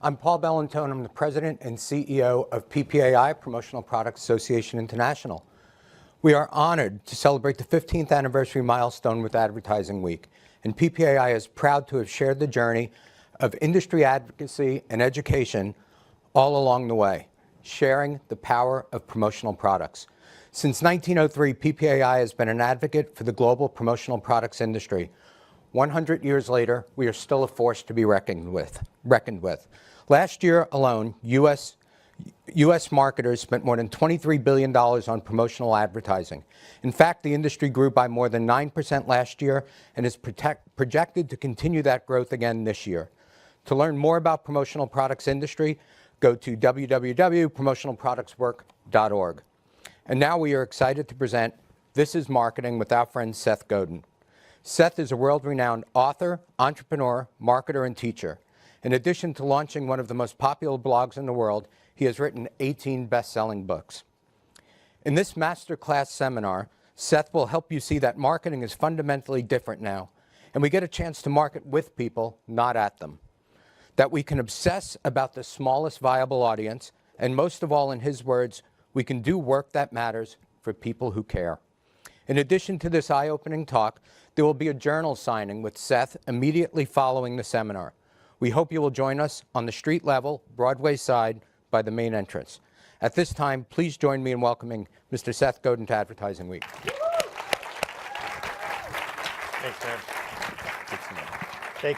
I'm Paul Bellantone. I'm the President and CEO of PPAI, Promotional Products Association International. We are honored to celebrate the 15th anniversary milestone with Advertising Week, and PPAI is proud to have shared the journey of industry advocacy and education all along the way, sharing the power of promotional products. Since 1903, PPAI has been an advocate for the global promotional products industry. 100 years later, we are still a force to be reckoned with. Last year alone, U.S. marketers spent more than $23 billion on promotional advertising. In fact, the industry grew by more than 9% last year and is projected to continue that growth again this year. To learn more about promotional products industry, go to www.promotionalproductswork.org. And now we are excited to present This is Marketing with our friend Seth Godin. Seth is a world-renowned author, entrepreneur, marketer, and teacher. In addition to launching one of the most popular blogs in the world, he has written 18 best-selling books. In this masterclass seminar, Seth will help you see that marketing is fundamentally different now, and we get a chance to market with people, not at them. That we can obsess about the smallest viable audience, and most of all, in his words, we can do work that matters for people who care. In addition to this eye-opening talk, there will be a journal signing with Seth immediately following the seminar. We hope you will join us on the street level, Broadway side, by the main entrance. At this time, please join me in welcoming Mr. Seth Godin to Advertising Week. Thanks, man.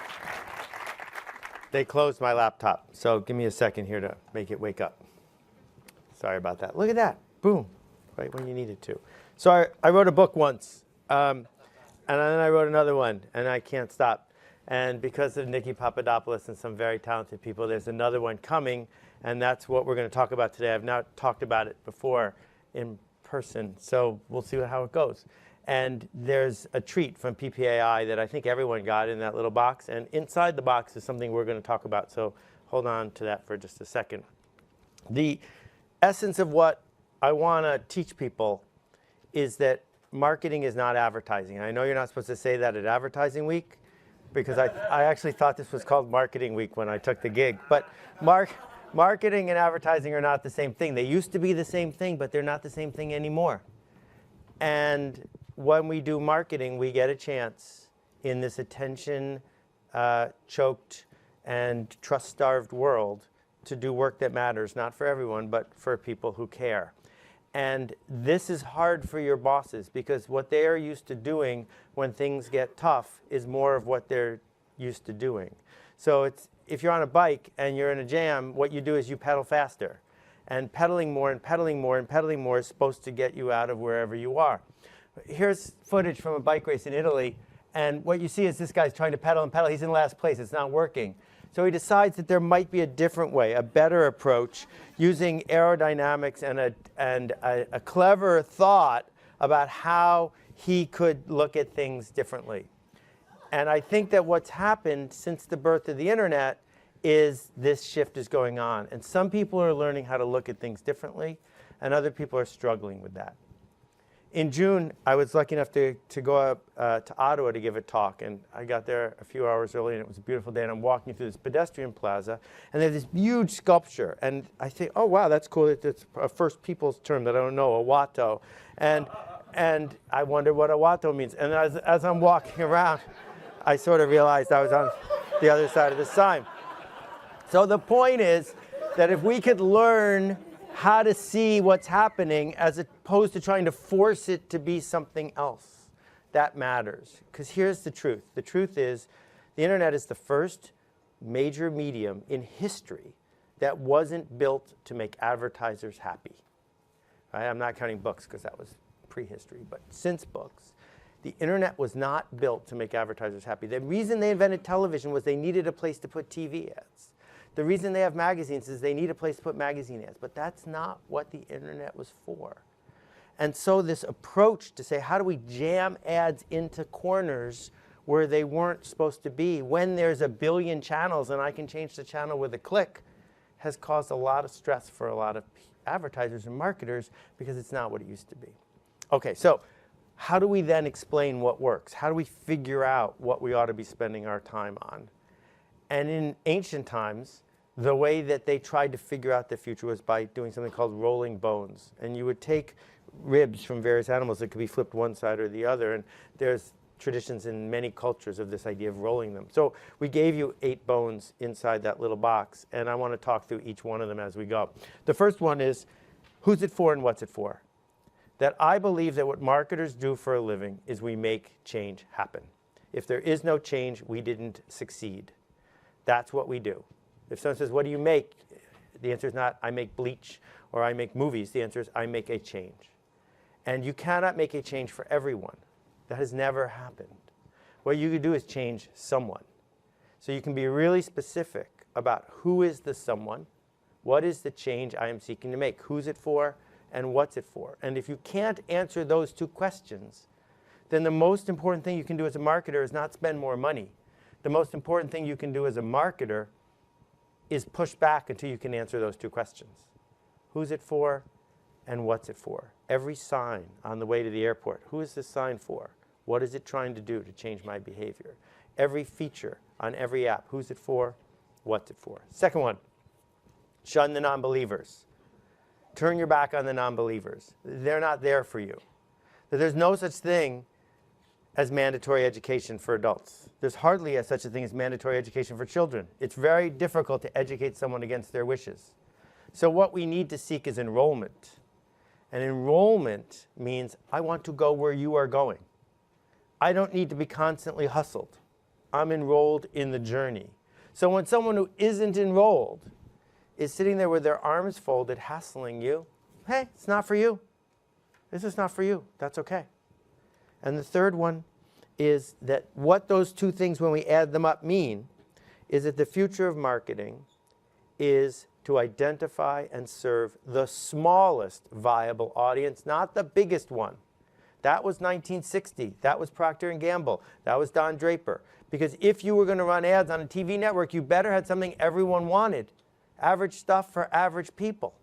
They closed my laptop, so give me a second here to make it wake up. Sorry about that. Look at that. Boom. Right when you need it to. So I wrote a book once, and then I wrote another one, and I can't stop. And because of Nikki Papadopoulos and some very talented people, there's another one coming, and that's what we're going to talk about today. I've not talked about it before in person, so we'll see how it goes. And there's a treat from PPAI that I think everyone got in that little box, and inside the box is something we're going to talk about, so hold on to that for just a second. The essence of what I want to teach people is that marketing is not advertising. And I know you're not supposed to say that at Advertising Week, because I actually thought this was called Marketing Week when I took the gig. But marketing and advertising are not the same thing. They used to be the same thing, but they're not the same thing anymore. And when we do marketing, we get a chance in this attention-choked and trust-starved world to do work that matters, not for everyone, but for people who care. And this is hard for your bosses, because what they are used to doing when things get tough is more of what they're used to doing. So if you're on a bike and you're in a jam, what you do is you pedal faster. And pedaling more and pedaling more and pedaling more is supposed to get you out of wherever you are. Here's footage from a bike race in Italy, and what you see is this guy's trying to pedal and pedal. He's in last place. It's not working. So he decides that there might be a different way, a better approach, using aerodynamics and a clever thought about how he could look at things differently. And I think that what's happened since the birth of the internet is this shift is going on. And some people are learning how to look at things differently, and other people are struggling with that. In June, I was lucky enough to go up to Ottawa to give a talk, and I got there a few hours early, and it was a beautiful day, and I'm walking through this pedestrian plaza, and there's this huge sculpture, and I think, oh, wow, that's cool. It's a First Peoples term that I don't know, a Watto, and I wonder what a Watto means. And as I'm walking around, I sort of realized I was on the other side of the sign. So the point is that if we could learn how to see what's happening as opposed to trying to force it to be something else, that matters. Because here's the truth. The truth is the internet is the first major medium in history that wasn't built to make advertisers happy. Right? I'm not counting books because that was prehistory, but since books, the internet was not built to make advertisers happy. The reason they invented television was they needed a place to put TV ads. The reason they have magazines is they need a place to put magazine ads, but that's not what the internet was for. And so this approach to say, how do we jam ads into corners where they weren't supposed to be when there's a billion channels and I can change the channel with a click, has caused a lot of stress for a lot of advertisers and marketers because it's not what it used to be. Okay, so how do we then explain what works? How do we figure out what we ought to be spending our time on? And in ancient times, the way that they tried to figure out the future was by doing something called rolling bones. And you would take ribs from various animals that could be flipped one side or the other. And there's traditions in many cultures of this idea of rolling them. So we gave you 8 bones inside that little box. And I want to talk through each one of them as we go. The first one is, who's it for and what's it for? That I believe that what marketers do for a living is we make change happen. If there is no change, we didn't succeed. That's what we do. If someone says, what do you make? The answer is not, I make bleach or I make movies. The answer is, I make a change. And you cannot make a change for everyone. That has never happened. What you can do is change someone. So you can be really specific about who is the someone, what is the change I am seeking to make, who's it for, and what's it for. And if you can't answer those 2 questions, then the most important thing you can do as a marketer is not spend more money. The most important thing you can do as a marketer is push back until you can answer those 2 questions. Who's it for and what's it for? Every sign on the way to the airport, who is this sign for? What is it trying to do to change my behavior? Every feature on every app, who's it for? What's it for? Second one, shun the non-believers. Turn your back on the non-believers. They're not there for you. There's no such thing as mandatory education for adults. There's hardly such a thing as mandatory education for children. It's very difficult to educate someone against their wishes. So what we need to seek is enrollment. And enrollment means I want to go where you are going. I don't need to be constantly hustled. I'm enrolled in the journey. So when someone who isn't enrolled is sitting there with their arms folded, hassling you, hey, it's not for you. This is not for you. That's okay. And the third one is that what those 2 things, when we add them up, mean is that the future of marketing is to identify and serve the smallest viable audience, not the biggest one. That was 1960. That was Procter & Gamble. That was Don Draper. Because if you were going to run ads on a TV network, you better had something everyone wanted. Average stuff for average people.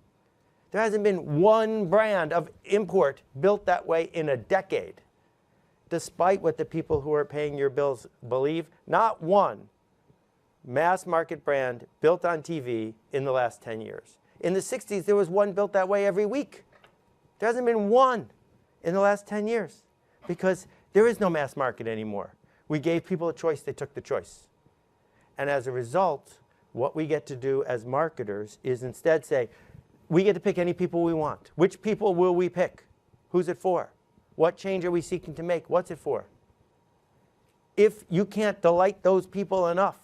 There hasn't been one brand of import built that way in a decade. Despite what the people who are paying your bills believe, not one mass market brand built on TV in the last 10 years. In the 60s, there was one built that way every week. There hasn't been one in the last 10 years because there is no mass market anymore. We gave people a choice, they took the choice. And as a result, what we get to do as marketers is instead say, we get to pick any people we want. Which people will we pick? Who's it for? What change are we seeking to make? What's it for? If you can't delight those people enough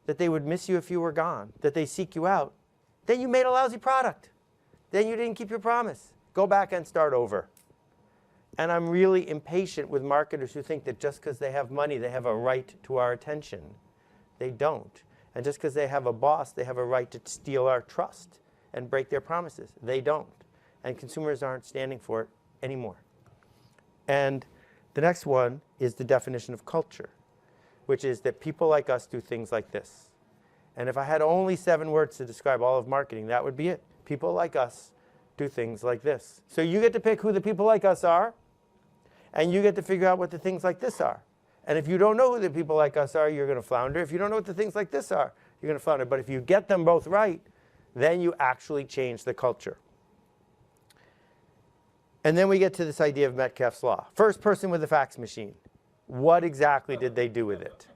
that they would miss you if you were gone, that they seek you out, then you made a lousy product. Then you didn't keep your promise. Go back and start over. And I'm really impatient with marketers who think that just because they have money, they have a right to our attention. They don't. And just because they have a boss, they have a right to steal our trust and break their promises. They don't. And consumers aren't standing for it anymore. And the next one is the definition of culture, which is that people like us do things like this. And if I had only 7 words to describe all of marketing, that would be it. People like us do things like this. So you get to pick who the people like us are, and you get to figure out what the things like this are. And if you don't know who the people like us are, you're going to flounder. If you don't know what the things like this are, you're going to flounder. But if you get them both right, then you actually change the culture. And then we get to this idea of Metcalfe's law. First person with a fax machine. What exactly did they do with it?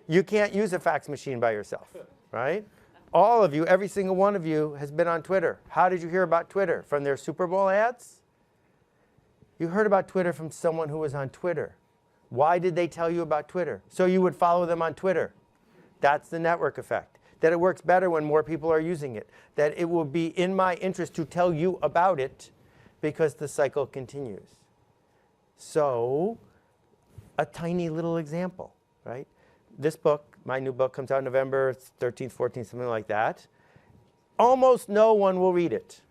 You can't use a fax machine by yourself, right? All of you, every single one of you has been on Twitter. How did you hear about Twitter? From their Super Bowl ads? You heard about Twitter from someone who was on Twitter. Why did they tell you about Twitter? So you would follow them on Twitter. That's the network effect. That it works better when more people are using it. That it will be in my interest to tell you about it because the cycle continues. So, a tiny little example, right? This book, my new book, comes out November 13th, 14th, something like that. Almost no one will read it.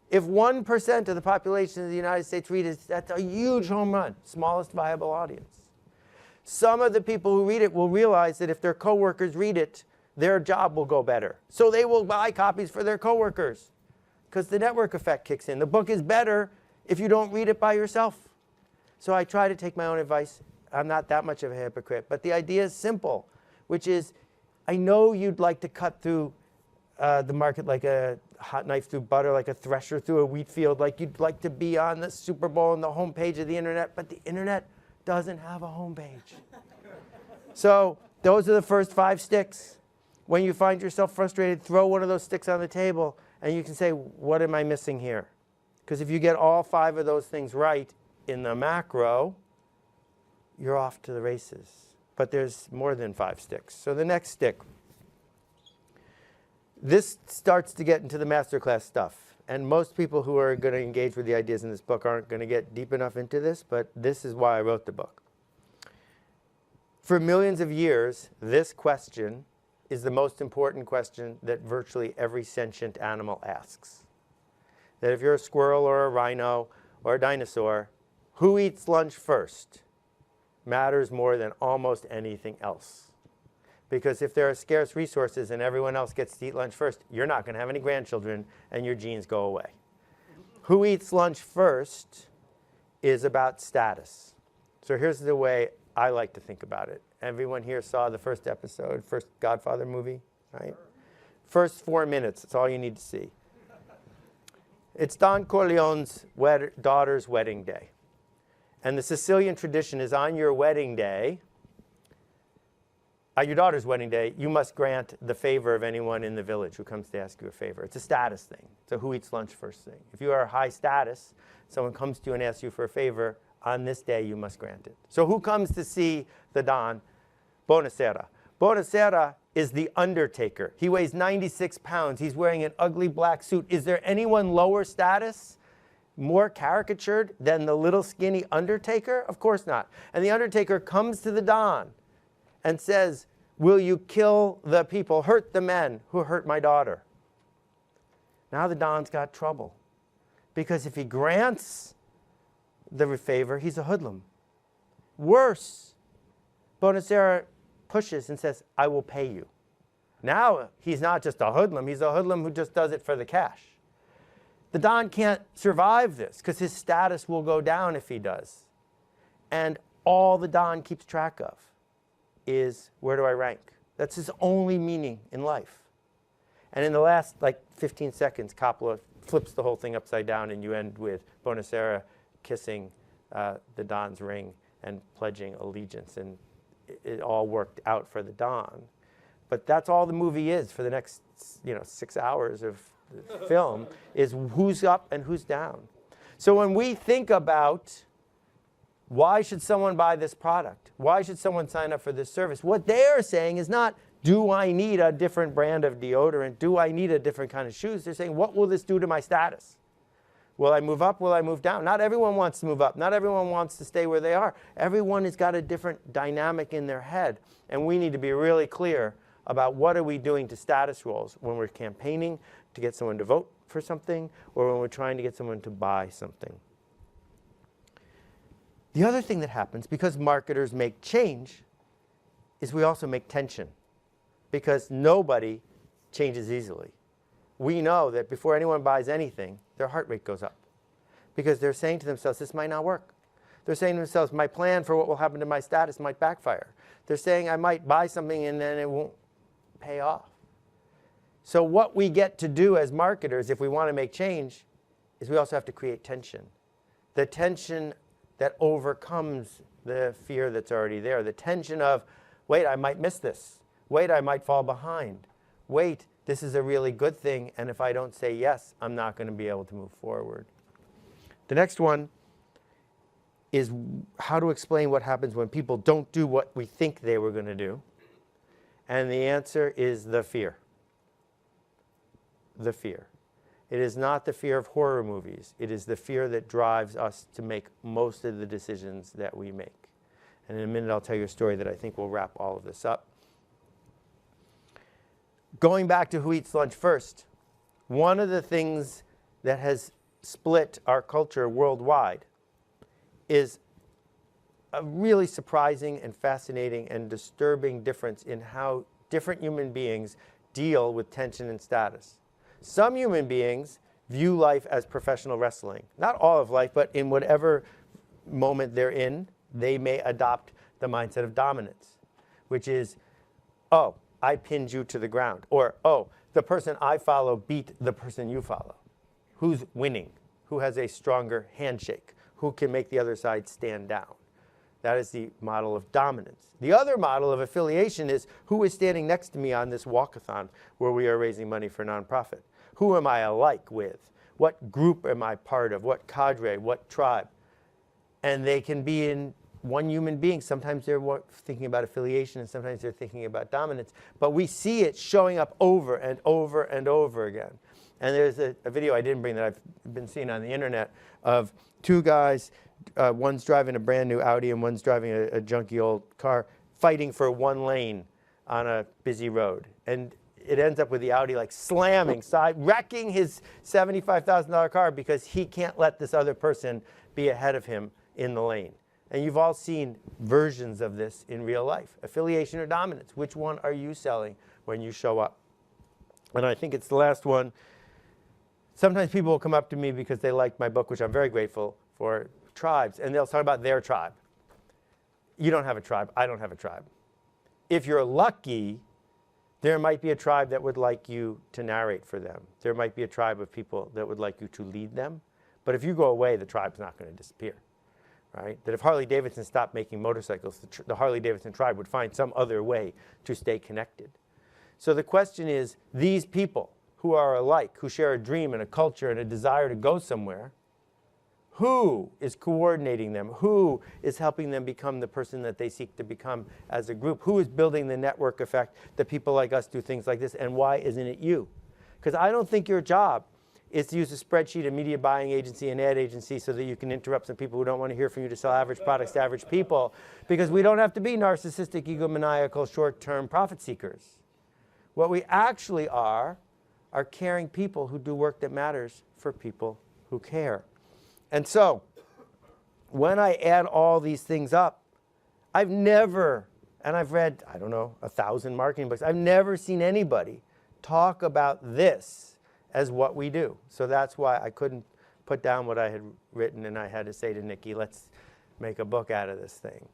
If 1% of the population of the United States read it, that's a huge home run, smallest viable audience. Some of the people who read it will realize that if their coworkers read it, their job will go better. So they will buy copies for their coworkers because the network effect kicks in. The book is better if you don't read it by yourself. So I try to take my own advice. I'm not that much of a hypocrite, but the idea is simple, which is I know you'd like to cut through the market like a hot knife through butter, like a thresher through a wheat field, like you'd like to be on the Super Bowl and the homepage of the internet, but the internet doesn't have a homepage. So those are the first 5 sticks. When you find yourself frustrated, throw one of those sticks on the table and you can say, what am I missing here? Because if you get all 5 of those things right in the macro, you're off to the races. But there's more than 5 sticks. So the next stick. This starts to get into the masterclass stuff. And most people who are going to engage with the ideas in this book aren't going to get deep enough into this, but this is why I wrote the book. For millions of years, this question is the most important question that virtually every sentient animal asks. That if you're a squirrel or a rhino or a dinosaur, who eats lunch first matters more than almost anything else. Because if there are scarce resources and everyone else gets to eat lunch first, you're not going to have any grandchildren and your genes go away. Who eats lunch first is about status. So here's the way I like to think about it. Everyone here saw the first episode, first Godfather movie, right? First 4 minutes, that's all you need to see. It's Don Corleone's daughter's wedding day. And the Sicilian tradition is on your wedding day, your daughter's wedding day, you must grant the favor of anyone in the village who comes to ask you a favor. It's a status thing. It's a who eats lunch first thing. If you are high status, someone comes to you and asks you for a favor, on this day you must grant it. So who comes to see the Don? Buonasera. Buonasera is the undertaker. He weighs 96 pounds. He's wearing an ugly black suit. Is there anyone lower status, more caricatured than the little skinny undertaker? Of course not. And the undertaker comes to the Don and says, will you kill the people, hurt the men who hurt my daughter? Now the Don's got trouble. Because if he grants the favor, he's a hoodlum. Worse, Buonasera pushes and says, I will pay you. Now he's not just a hoodlum, he's a hoodlum who just does it for the cash. The Don can't survive this because his status will go down if he does. And all the Don keeps track of is, where do I rank? That's his only meaning in life. And in the last 15 seconds, Coppola flips the whole thing upside down and you end with Buonasera kissing the Don's ring and pledging allegiance. And it all worked out for the Don. But that's all the movie is for the next 6 hours of the film, is who's up and who's down. So when we think about why should someone buy this product? Why should someone sign up for this service? What they are saying is not, do I need a different brand of deodorant? Do I need a different kind of shoes? They're saying, what will this do to my status? Will I move up? Will I move down? Not everyone wants to move up. Not everyone wants to stay where they are. Everyone has got a different dynamic in their head. And we need to be really clear about what are we doing to status roles when we're campaigning to get someone to vote for something or when we're trying to get someone to buy something. The other thing that happens, because marketers make change, is we also make tension. Because nobody changes easily. We know that before anyone buys anything, their heart rate goes up. Because they're saying to themselves, this might not work. They're saying to themselves, my plan for what will happen to my status might backfire. They're saying I might buy something and then it won't pay off. So what we get to do as marketers, if we want to make change, is we also have to create tension. The tension that overcomes the fear that's already there. The tension of, wait, I might miss this. Wait, I might fall behind. Wait, this is a really good thing, and if I don't say yes, I'm not going to be able to move forward. The next one is how to explain what happens when people don't do what we think they were going to do. And the answer is the fear. The fear. It is not the fear of horror movies. It is the fear that drives us to make most of the decisions that we make. And in a minute, I'll tell you a story that I think will wrap all of this up. Going back to who eats lunch first, one of the things that has split our culture worldwide is a really surprising and fascinating and disturbing difference in how different human beings deal with tension and status. Some human beings view life as professional wrestling. Not all of life, but in whatever moment they're in, they may adopt the mindset of dominance, which is, oh, I pinned you to the ground. Or, oh, the person I follow beat the person you follow? Who's winning? Who has a stronger handshake? Who can make the other side stand down? That is the model of dominance. The other model of affiliation is who is standing next to me on this walkathon where we are raising money for nonprofit? Who am I alike with? What group am I part of? What cadre? What tribe? And they can be in one human being. Sometimes they're thinking about affiliation and sometimes they're thinking about dominance. But we see it showing up over and over and over again. And there's a video I didn't bring that I've been seeing on the internet of two guys, one's driving a brand new Audi and one's driving a junky old car, fighting for one lane on a busy road. And it ends up with the Audi like slamming, wrecking his $75,000 car because he can't let this other person be ahead of him in the lane. And you've all seen versions of this in real life. Affiliation or dominance, which one are you selling when you show up? And I think it's the last one. Sometimes people will come up to me because they like my book, which I'm very grateful for, Tribes, and they'll talk about their tribe. You don't have a tribe. I don't have a tribe. If you're lucky, there might be a tribe that would like you to narrate for them. There might be a tribe of people that would like you to lead them. But if you go away, the tribe's not going to disappear, right? That if Harley-Davidson stopped making motorcycles, the Harley-Davidson tribe would find some other way to stay connected. So the question is, these people who are alike, who share a dream and a culture and a desire to go somewhere, who is coordinating them? Who is helping them become the person that they seek to become as a group? Who is building the network effect that people like us do things like this? And why isn't it you? Because I don't think your job is to use a spreadsheet, a media buying agency, an ad agency so that you can interrupt some people who don't want to hear from you to sell average products to average people. Because we don't have to be narcissistic, egomaniacal, short-term profit seekers. What we actually are caring people who do work that matters for people who care. And so, when I add all these things up, I've never, and I've read, I don't know, 1,000 marketing books, I've never seen anybody talk about this as what we do. So that's why I couldn't put down what I had written and I had to say to Nikki, let's make a book out of this thing.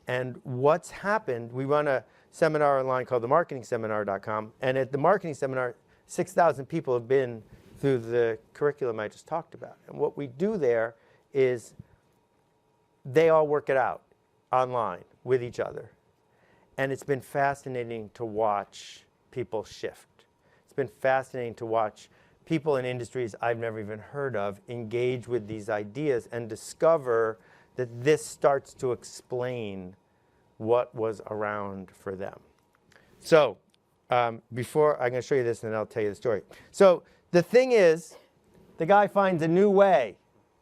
And what's happened, we run a seminar online called themarketingseminar.com, and at the marketing seminar, 6,000 people have been through the curriculum I just talked about. And what we do there is they all work it out online with each other. And it's been fascinating to watch people shift. It's been fascinating to watch people in industries I've never even heard of engage with these ideas and discover that this starts to explain what was around for them. So before, I'm going to show you this and then I'll tell you the story. So the thing is, the guy finds a new way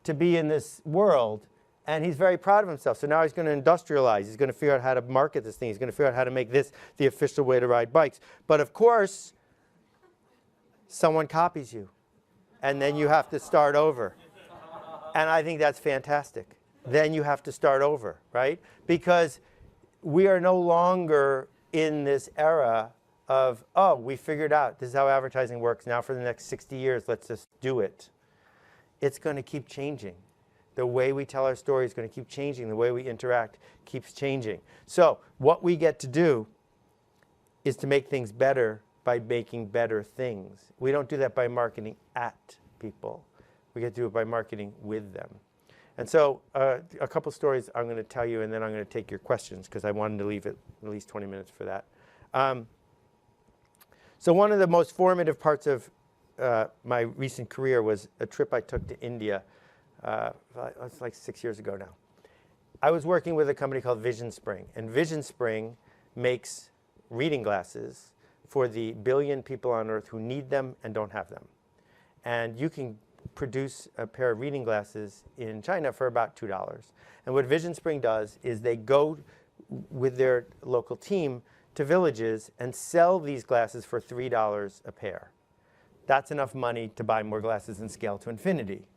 to be in this world, and he's very proud of himself. So now he's going to industrialize. He's going to figure out how to market this thing. He's going to figure out how to make this the official way to ride bikes. But of course, someone copies you, and then you have to start over. And I think that's fantastic. Then you have to start over, right? Because we are no longer in this era of, oh, we figured out this is how advertising works. Now for the next 60 years, let's just do it. It's going to keep changing. The way we tell our story is going to keep changing. The way we interact keeps changing. So what we get to do is to make things better by making better things. We don't do that by marketing at people. We get to do it by marketing with them. And so a couple stories I'm going to tell you, and then I'm going to take your questions, because I wanted to leave it at least 20 minutes for that. So one of the most formative parts of my recent career was a trip I took to India. It's like 6 years ago now. I was working with a company called Vision Spring, and Vision Spring makes reading glasses for the billion people on Earth who need them and don't have them. And you can produce a pair of reading glasses in China for about $2. And what Vision Spring does is they go with their local team to villages and sell these glasses for $3 a pair. That's enough money to buy more glasses and scale to infinity.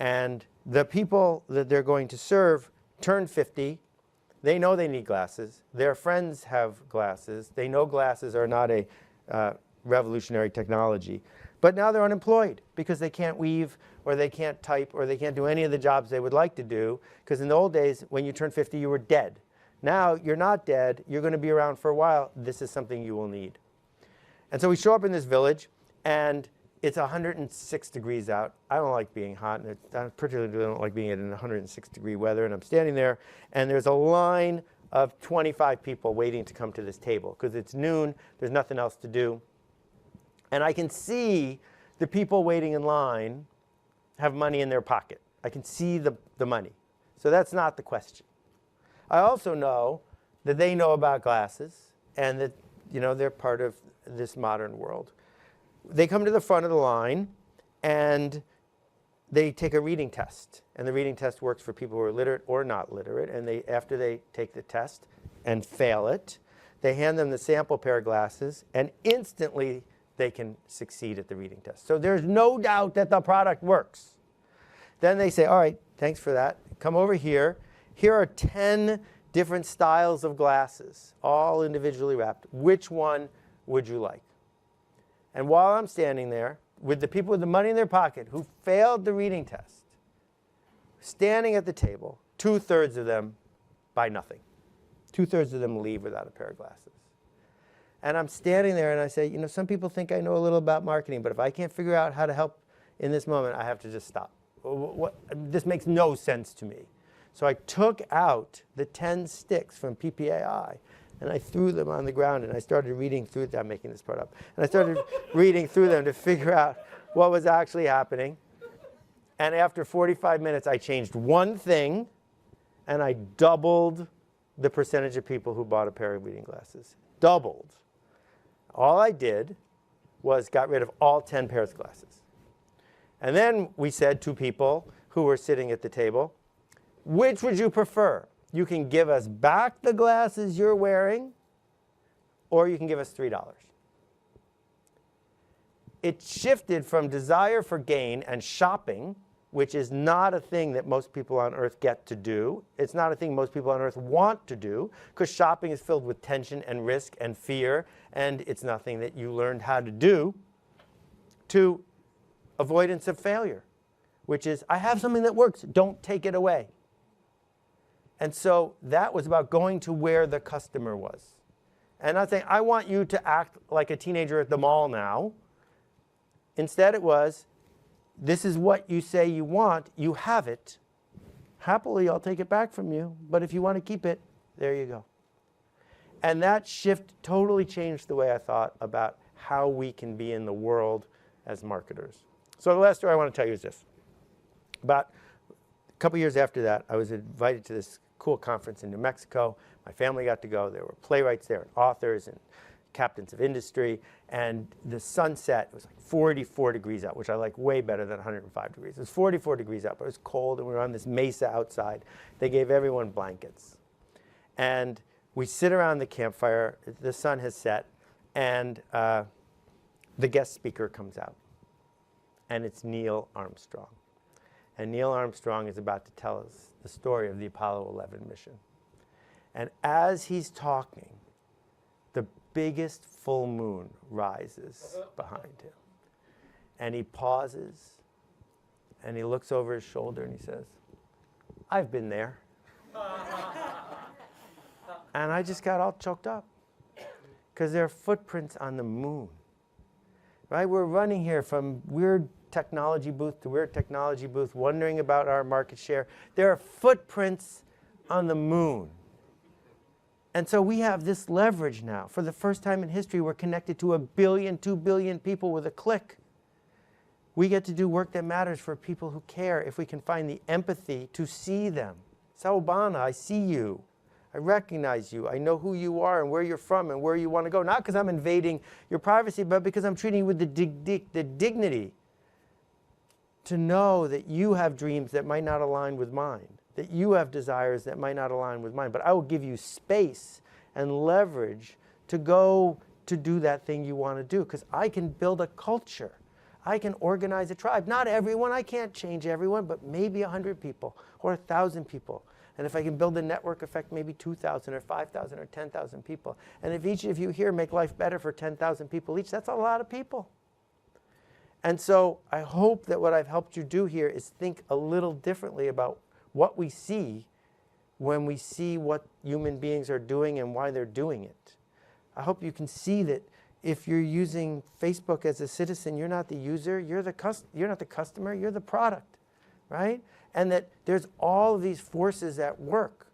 And the people that they're going to serve turn 50. They know they need glasses. Their friends have glasses. They know glasses are not a revolutionary technology. But now they're unemployed because they can't weave, or they can't type, or they can't do any of the jobs they would like to do. Because in the old days, when you turned 50, you were dead. Now you're not dead. You're going to be around for a while. This is something you will need. And so we show up in this village, And it's 106 degrees out. I don't like being hot, and I particularly don't like being in 106-degree weather. And I'm standing there, and there's a line of 25 people waiting to come to this table because it's noon. There's nothing else to do. And I can see the people waiting in line have money in their pocket. I can see the money. So that's not the question. I also know that they know about glasses and that, you know, they're part of this modern world. They come to the front of the line and they take a reading test. And the reading test works for people who are literate or not literate. And after they take the test and fail it, they hand them the sample pair of glasses, and instantly they can succeed at the reading test. So there's no doubt that the product works. Then they say, all right, thanks for that. Come over here. Here are 10 different styles of glasses, all individually wrapped. Which one would you like? And while I'm standing there with the people with the money in their pocket who failed the reading test, standing at the table, 2/3 of them buy nothing. 2/3 of them leave without a pair of glasses. And I'm standing there and I say, you know, some people think I know a little about marketing, but if I can't figure out how to help in this moment, I have to just stop. This makes no sense to me. So I took out the 10 sticks from PPAI and I threw them on the ground and I started reading through them. I'm making this part up. And I started reading through them to figure out what was actually happening. And after 45 minutes, I changed one thing and I doubled the percentage of people who bought a pair of reading glasses. Doubled. All I did was got rid of all 10 pairs of glasses. And then we said to people who were sitting at the table, which would you prefer? You can give us back the glasses you're wearing, or you can give us $3. It shifted from desire for gain and shopping, which is not a thing that most people on earth get to do. It's not a thing most people on earth want to do, because shopping is filled with tension and risk and fear, and it's nothing that you learned how to do, to avoidance of failure, which is, I have something that works, don't take it away. And so that was about going to where the customer was. And not saying, I want you to act like a teenager at the mall now. Instead it was, this is what you say you want, you have it. Happily, I'll take it back from you, but if you want to keep it, there you go. And that shift totally changed the way I thought about how we can be in the world as marketers. So the last story I want to tell you is this. About a couple years after that, I was invited to this cool conference in New Mexico. My family got to go. There were playwrights there, and authors, and captains of industry. And the sunset, it was like 44 degrees out, which I like way better than 105 degrees. It was 44 degrees out, but it was cold, and we were on this mesa outside. They gave everyone blankets. And we sit around the campfire. The sun has set, and the guest speaker comes out. And it's Neil Armstrong. And Neil Armstrong is about to tell us the story of the Apollo 11 mission. And as he's talking, the biggest full moon rises behind him. And he pauses, and he looks over his shoulder, and he says, I've been there. And I just got all choked up, because there are footprints on the moon. Right? We're running here from weird technology booth to weird technology booth, wondering about our market share. There are footprints on the moon. And so we have this leverage now. For the first time in history, we're connected to 1 billion, 2 billion people with a click. We get to do work that matters for people who care if we can find the empathy to see them. Sawabana, I see you. I recognize you. I know who you are and where you're from and where you want to go. Not because I'm invading your privacy, but because I'm treating you with the dignity to know that you have dreams that might not align with mine, that you have desires that might not align with mine. But I will give you space and leverage to go to do that thing you want to do, because I can build a culture. I can organize a tribe. Not everyone. I can't change everyone, but maybe 100 people or 1,000 people. And if I can build a network effect, maybe 2,000 or 5,000 or 10,000 people. And if each of you here make life better for 10,000 people each, that's a lot of people. And so I hope that what I've helped you do here is think a little differently about what we see when we see what human beings are doing and why they're doing it. I hope you can see that if you're using Facebook as a citizen, you're not the user, you're not the customer, you're the product, right? And that there's all of these forces at work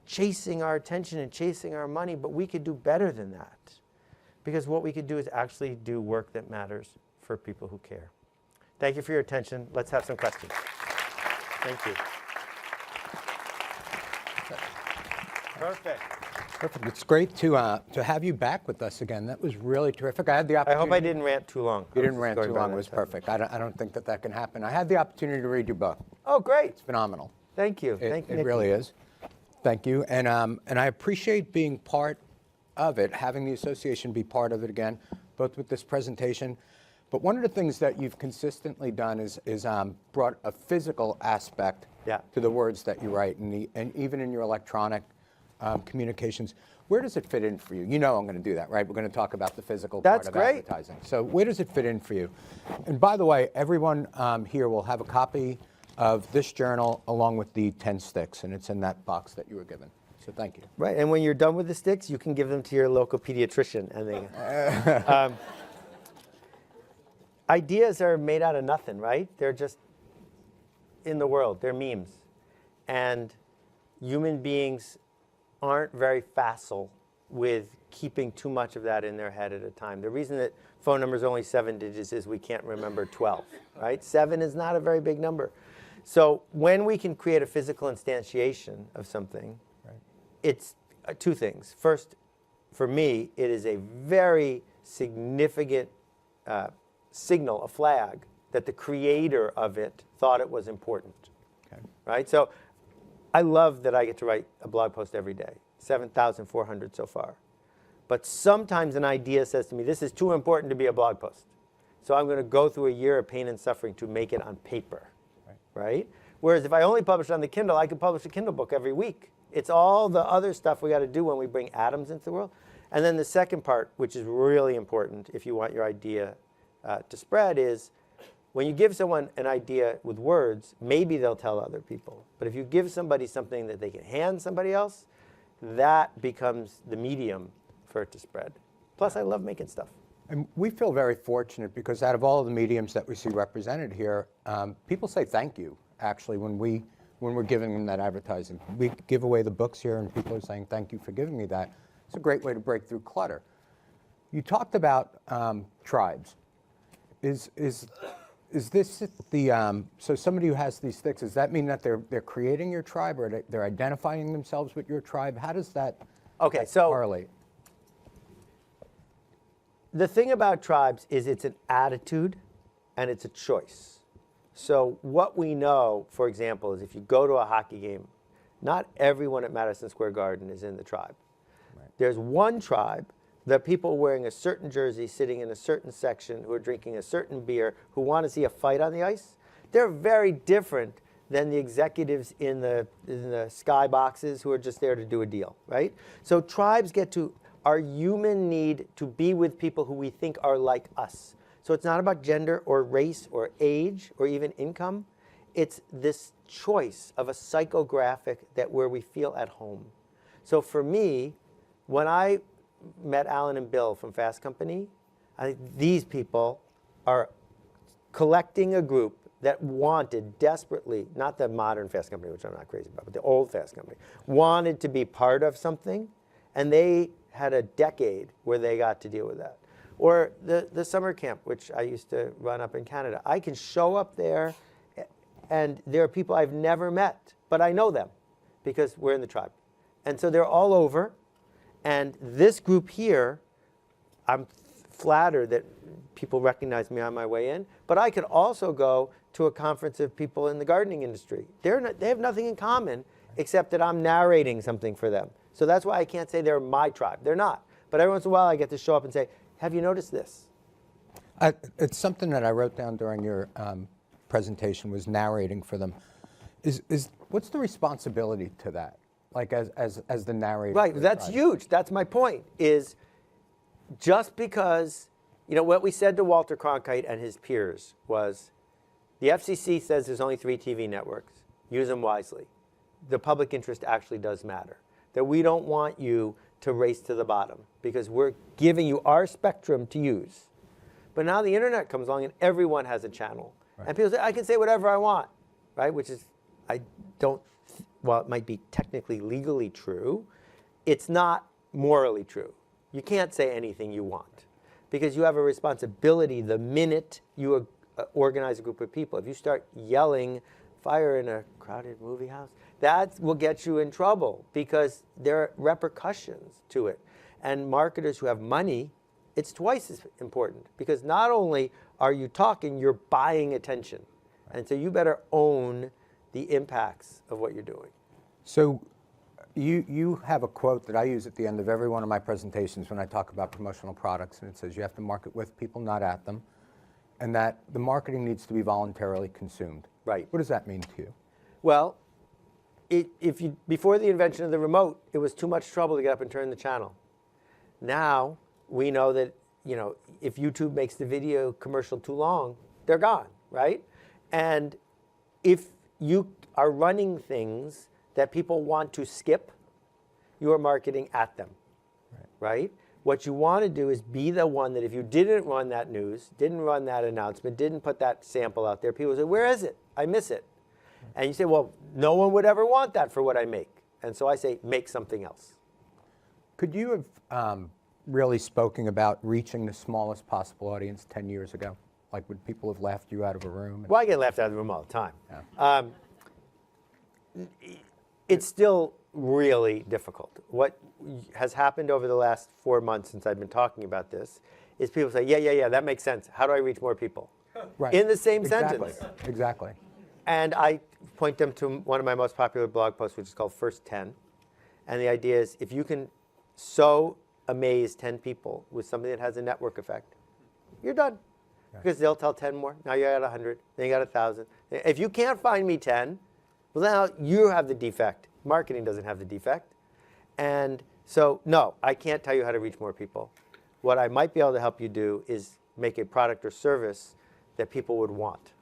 chasing our attention and chasing our money, but we could do better than that. Because what we could do is actually do work that matters for people who care. Thank you for your attention. Let's have some questions. Thank you. Perfect. Perfect. It's great to have you back with us again. That was really terrific. I had the I opportunity. hope I didn't rant too long. You didn't rant too long. It was perfect. I don't think that can happen. I had the opportunity to read your book. Oh, great. It's phenomenal. Thank you. Thank you. It really is. Thank you. And I appreciate being part of it, having the association be part of it again, both with this presentation. But one of the things that you've consistently done is brought a physical aspect to the words that you write, and even in your electronic communications. Where does it fit in for you? You know I'm going to do that, right? We're going to talk about the physical part of advertising. So where does it fit in for you? And by the way, everyone here will have a copy of this journal along with the 10 sticks, and it's in that box that you were given. So thank you. Right, and when you're done with the sticks, you can give them to your local pediatrician. And they, ideas are made out of nothing, right? They're just in the world. They're memes. And human beings aren't very facile with keeping too much of that in their head at a time. The reason that phone number is only 7 digits is we can't remember 12, right? 7 is not a very big number. So when we can create a physical instantiation of something, it's two things. First, for me, it is a very significant signal, a flag, that the creator of it thought it was important, right? So I love that I get to write a blog post every day, 7,400 so far. But sometimes an idea says to me, this is too important to be a blog post. So I'm going to go through a year of pain and suffering to make it on paper, right? Whereas if I only publish on the Kindle, I could publish a Kindle book every week. It's all the other stuff we got to do when we bring atoms into the world. And then the second part, which is really important if you want your idea to spread, is when you give someone an idea with words, maybe they'll tell other people. But if you give somebody something that they can hand somebody else, that becomes the medium for it to spread. Plus, I love making stuff. And we feel very fortunate because out of all of the mediums that we see represented here, people say thank you, actually, when we're giving them that advertising. We give away the books here, and people are saying thank you for giving me that. It's a great way to break through clutter. You talked about tribes. Is this the, so somebody who has these sticks, does that mean that they're creating your tribe, or they're identifying themselves with your tribe? How does that correlate? The thing about tribes is it's an attitude and it's a choice. So what we know, for example, is if you go to a hockey game, not everyone at Madison Square Garden is in the tribe. Right. There's one tribe, the people wearing a certain jersey, sitting in a certain section, who are drinking a certain beer, who want to see a fight on the ice. They're very different than the executives in the sky boxes who are just there to do a deal, right? So tribes get to our human need to be with people who we think are like us. So it's not about gender or race or age or even income. It's this choice of a psychographic that where we feel at home. So for me, when I met Alan and Bill from Fast Company, these people are collecting a group that wanted desperately, not the modern Fast Company, which I'm not crazy about, but the old Fast Company, wanted to be part of something, and they had a decade where they got to deal with that. Or the summer camp, which I used to run up in Canada. I can show up there, and there are people I've never met, but I know them because we're in the tribe. And so they're all over, and this group here, I'm flattered that people recognize me on my way in, but I could also go to a conference of people in the gardening industry. They have nothing in common except that I'm narrating something for them. So that's why I can't say they're my tribe. They're not. But every once in a while I get to show up and say, have you noticed this? It's something that I wrote down during your presentation, was narrating for them. What's the responsibility to that? Like as the narrator? Right, that's huge. That's my point, is just because, you know, what we said to Walter Cronkite and his peers was, the FCC says there's only 3 TV networks. Use them wisely. The public interest actually does matter. That we don't want you to race to the bottom because we're giving you our spectrum to use. But now the internet comes along and everyone has a channel. Right. And people say, I can say whatever I want, right? Which is, well, it might be technically legally true. It's not morally true. You can't say anything you want because you have a responsibility the minute you organize a group of people. If you start yelling, fire in a crowded movie house, that will get you in trouble because there are repercussions to it. And marketers who have money, it's twice as important because not only are you talking, you're buying attention. And so you better own the impacts of what you're doing. So you have a quote that I use at the end of every one of my presentations when I talk about promotional products, and it says you have to market with people, not at them, and that the marketing needs to be voluntarily consumed. Right. What does that mean to you? Well, before the invention of the remote, it was too much trouble to get up and turn the channel. Now we know that if YouTube makes the video commercial too long, they're gone, right? And if you are running things that people want to skip, you are marketing at them, right? What you want to do is be the one that if you didn't run that news, didn't run that announcement, didn't put that sample out there, people say, where is it? I miss it. And you say, well, no one would ever want that for what I make. And so I say, make something else. Could you have really spoken about reaching the smallest possible audience 10 years ago? Like, would people have laughed you out of a room? Well, I get laughed out of the room all the time. Yeah. It's still really difficult. What has happened over the last 4 months since I've been talking about this is people say, yeah, that makes sense. How do I reach more people? Right. In the same Exactly. sentence. Exactly. And I point them to one of my most popular blog posts, which is called First 10. And the idea is if you can so amaze 10 people with something that has a network effect, you're done. Right. Because they'll tell 10 more. Now you're at 100. Then you got 1,000. If you can't find me 10, well, now you have the defect. Marketing doesn't have the defect. And so, no, I can't tell you how to reach more people. What I might be able to help you do is make a product or service that people would want.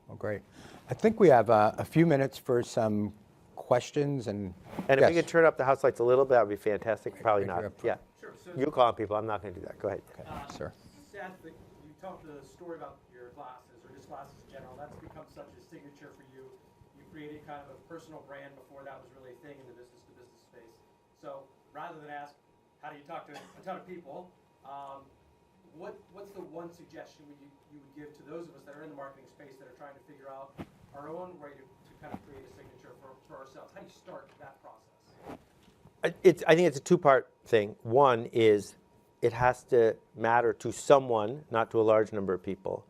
Well, great. I think we have a few minutes for some questions. And if yes. we could turn up the house lights a little bit, that would be fantastic. Probably not. Yeah. Sure. So You call on people. I'm not going to do that. Go ahead. Okay, sir. Seth, you talked the story about your glasses, or just glasses in general. That's become such a signature for you. You created kind of a personal brand before that was really a thing in the business-to-business space. So rather than ask, how do you talk to a ton of people, what's the one suggestion you would give to those of us that are in the marketing space that are trying to figure out our own way to kind of create a signature for ourselves? How do you start that process? I think it's a two-part thing. One is it has to matter to someone, not to a large number of people.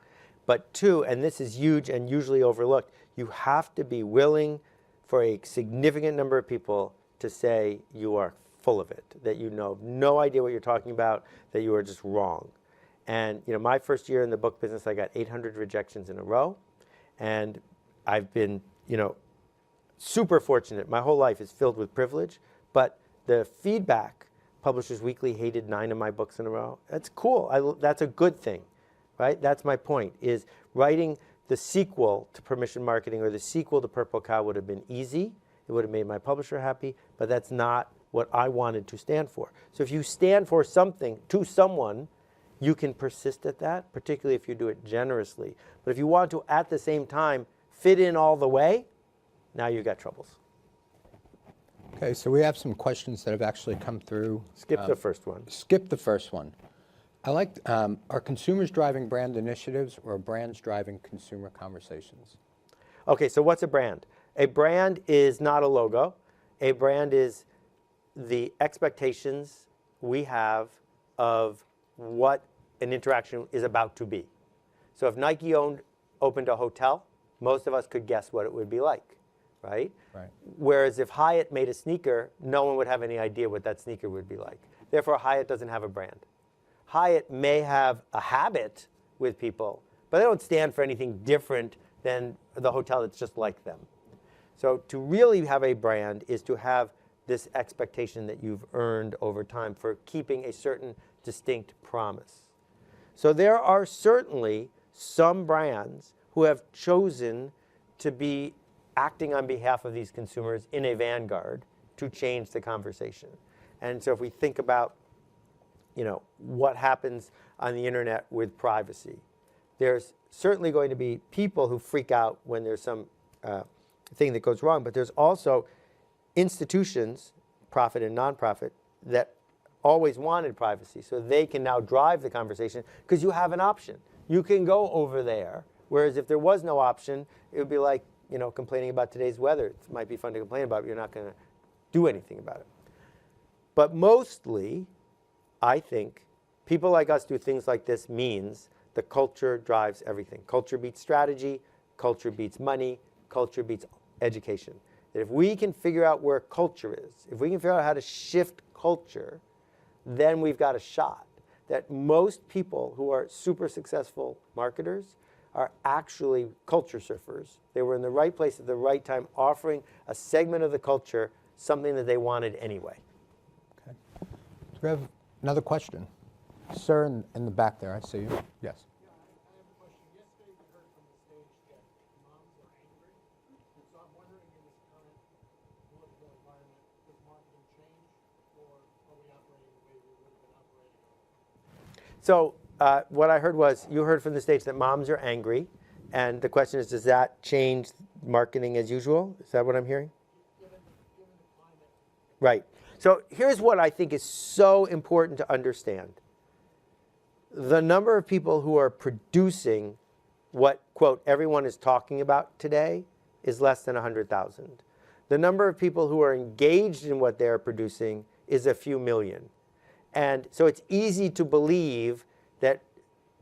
But two, and this is huge and usually overlooked, you have to be willing for a significant number of people to say you are full of it, that you know no idea what you're talking about, that you are just wrong. And my first year in the book business, I got 800 rejections in a row. And I've been, super fortunate. My whole life is filled with privilege. But the feedback, Publishers Weekly hated 9 of my books in a row. That's cool. That's a good thing, right? That's my point, is writing the sequel to Permission Marketing or the sequel to Purple Cow would have been easy. It would have made my publisher happy, but that's not what I wanted to stand for. So if you stand for something to someone, you can persist at that, particularly if you do it generously. But if you want to, at the same time, fit in all the way, now you've got troubles. Okay, so we have some questions that have actually come through. Skip the first one. Skip the first one. I like, are consumers driving brand initiatives or are brands driving consumer conversations? Okay, so what's a brand? A brand is not a logo. A brand is the expectations we have of what an interaction is about to be. So if Nike opened a hotel, most of us could guess what it would be like, right? Right. Whereas if Hyatt made a sneaker, no one would have any idea what that sneaker would be like. Therefore, Hyatt doesn't have a brand. Hyatt may have a habit with people, but they don't stand for anything different than the hotel that's just like them. So to really have a brand is to have this expectation that you've earned over time for keeping a certain distinct promise. So there are certainly some brands who have chosen to be acting on behalf of these consumers in a vanguard to change the conversation. And so if we think about, what happens on the internet with privacy, there's certainly going to be people who freak out when there's some thing that goes wrong, but there's also institutions, profit and nonprofit, that always wanted privacy, so they can now drive the conversation because you have an option. You can go over there, whereas if there was no option, it would be like, complaining about today's weather. It might be fun to complain about, but you're not going to do anything about it. But mostly, I think, people like us do things like this means the culture drives everything. Culture beats strategy, culture beats money, culture beats education. That if we can figure out where culture is, if we can figure out how to shift culture, then we've got a shot. That most people who are super successful marketers are actually culture surfers. They were in the right place at the right time, offering a segment of the culture something that they wanted anyway. Okay. Do we have another question? Sir, in the back there, I see you. Yes. Yeah, I have a question. Yesterday we heard from the stage that moms are angry. So I'm wondering, in this current political environment, does marketing change, or are we operating the way we would have been operating? So what I heard was, you heard from the stage that moms are angry, and the question is, does that change marketing as usual? Is that what I'm hearing? Given the climate. Right. So here's what I think is so important to understand. The number of people who are producing what, quote, everyone is talking about today is less than 100,000. The number of people who are engaged in what they're producing is a few million. And so it's easy to believe that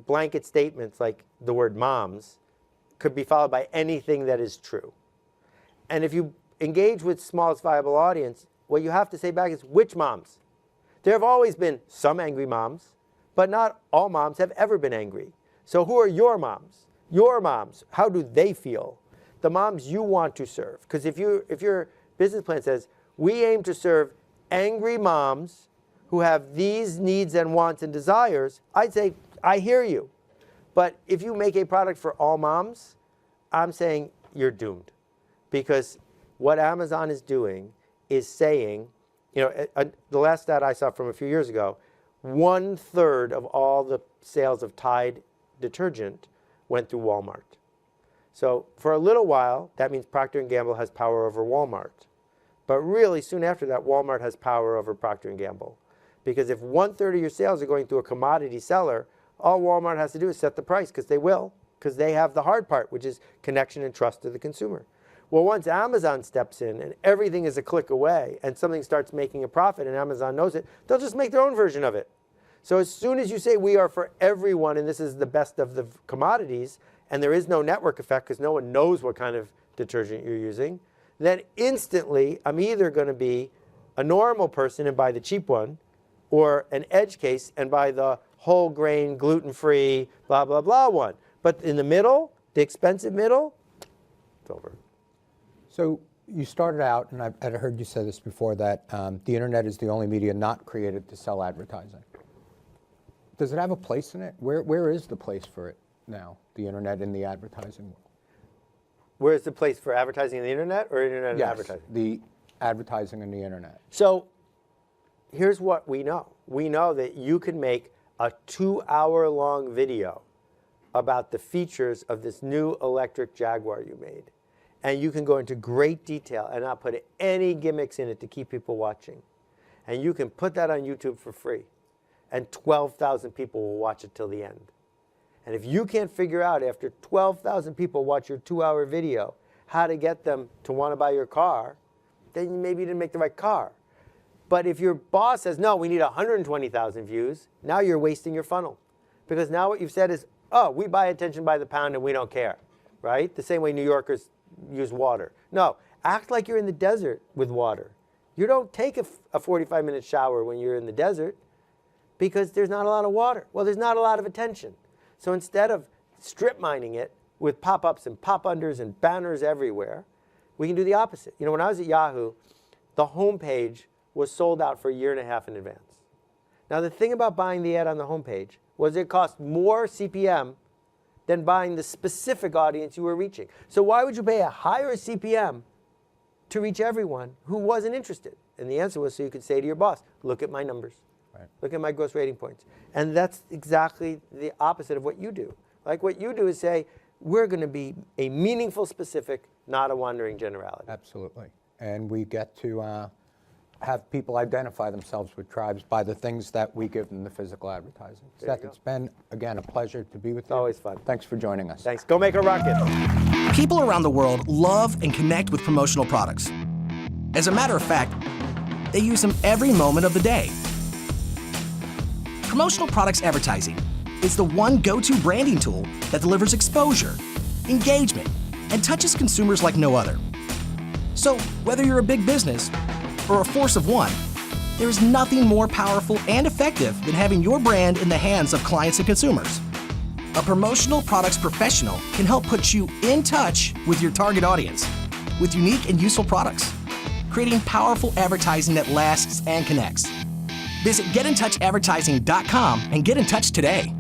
blanket statements like the word moms could be followed by anything that is true. And if you engage with smallest viable audience, what you have to say back is, which moms? There have always been some angry moms, but not all moms have ever been angry. So who are your moms? Your moms, how do they feel? The moms you want to serve. Because if your business plan says, we aim to serve angry moms who have these needs and wants and desires, I'd say, I hear you. But if you make a product for all moms, I'm saying you're doomed. Because what Amazon is doing is saying, the last stat I saw from a few years ago, 1/3 of all the sales of Tide detergent went through Walmart. So for a little while, that means Procter & Gamble has power over Walmart. But really, soon after that, Walmart has power over Procter & Gamble. Because if 1/3 of your sales are going through a commodity seller, all Walmart has to do is set the price, because they will, because they have the hard part, which is connection and trust to the consumer. Well, once Amazon steps in and everything is a click away and something starts making a profit and Amazon knows it, they'll just make their own version of it. So as soon as you say we are for everyone and this is the best of the commodities, and there is no network effect because no one knows what kind of detergent you're using, then instantly I'm either going to be a normal person and buy the cheap one, or an edge case and buy the whole grain, gluten-free, blah, blah, blah one. But in the middle, the expensive middle, it's over. So you started out, and I've heard you say this before, that the internet is the only media not created to sell advertising. Does it have a place in it? Where is the place for it now, the internet in the advertising world? Where is the place for advertising on the internet or internet and Yes, advertising? the advertising on the internet. So here's what we know. We know that you can make a 2-hour-long video about the features of this new electric Jaguar you made. And you can go into great detail and not put any gimmicks in it to keep people watching. And you can put that on YouTube for free. And 12,000 people will watch it till the end. And if you can't figure out, after 12,000 people watch your 2-hour video, how to get them to want to buy your car, then maybe you didn't make the right car. But if your boss says, no, we need 120,000 views, now you're wasting your funnel. Because now what you've said is, oh, we buy attention by the pound and we don't care, right? The same way New Yorkers use water. No, act like you're in the desert with water. You don't take a 45-minute shower when you're in the desert because there's not a lot of water. Well, there's not a lot of attention. So instead of strip mining it with pop-ups and pop-unders and banners everywhere, we can do the opposite. When I was at Yahoo, the homepage was sold out for a year and a half in advance. Now, the thing about buying the ad on the homepage was it cost more CPM than buying the specific audience you were reaching. So why would you pay a higher CPM to reach everyone who wasn't interested? And the answer was so you could say to your boss, look at my numbers. Right. Look at my gross rating points. And that's exactly the opposite of what you do. Like what you do is say, we're going to be a meaningful specific, not a wandering generality. Absolutely. And we get to have people identify themselves with tribes by the things that we give them the physical advertising. There you Seth, go. it's been, again, a pleasure to be with you. always fun. Thanks for joining us. Thanks. Go make a rocket. People around the world love and connect with promotional products. As a matter of fact, they use them every moment of the day. Promotional products advertising is the one go-to branding tool that delivers exposure, engagement, and touches consumers like no other. So, whether you're a big business or a force of one, there is nothing more powerful and effective than having your brand in the hands of clients and consumers. A promotional products professional can help put you in touch with your target audience with unique and useful products, creating powerful advertising that lasts and connects. Visit GetInTouchAdvertising.com and get in touch today.